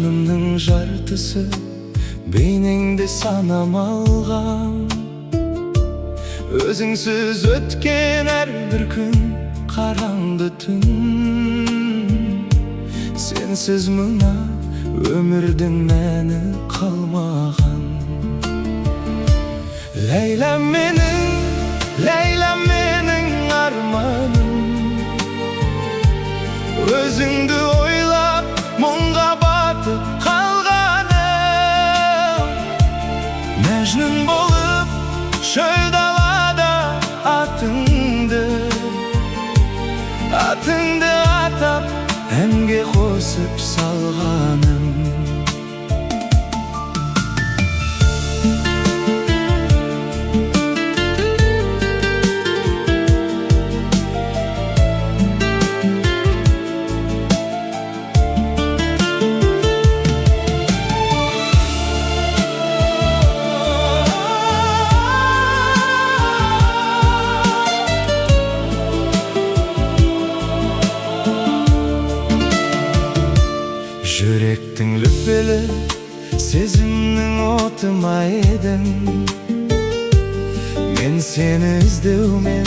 Жанымның жартысы бейнеңде санам алған. Өзіңсіз өткен әрбір күн қараңғы түн. Сенсіз мына өмірдің мәні қалмаған. Ләйләм менің арманым, өзіңді ойлап мұңға батып қалғаным. Мәжнүн болып шөл далада атыңды атап әнге қосып салғаным. Жүректің лүппелі сезімнің оты ма едің? Мен сені іздеумен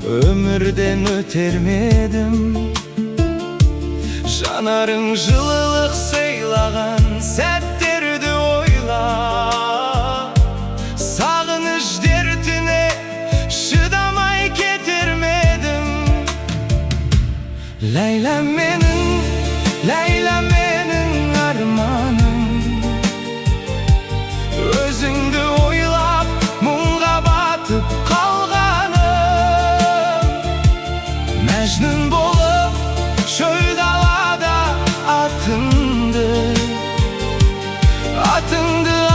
өмірден өтер ме едім? Жанарың жылылық сыйлаған сәттерді ойла, сағыныш дертіне шыдамай кетер ме едім? Ләйләм менің арманым, өзіңді ойлап мұңға батып қалғаным. Мәжнүн болып шөл далада атыңды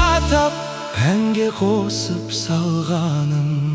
атап әнге қосып салғаным.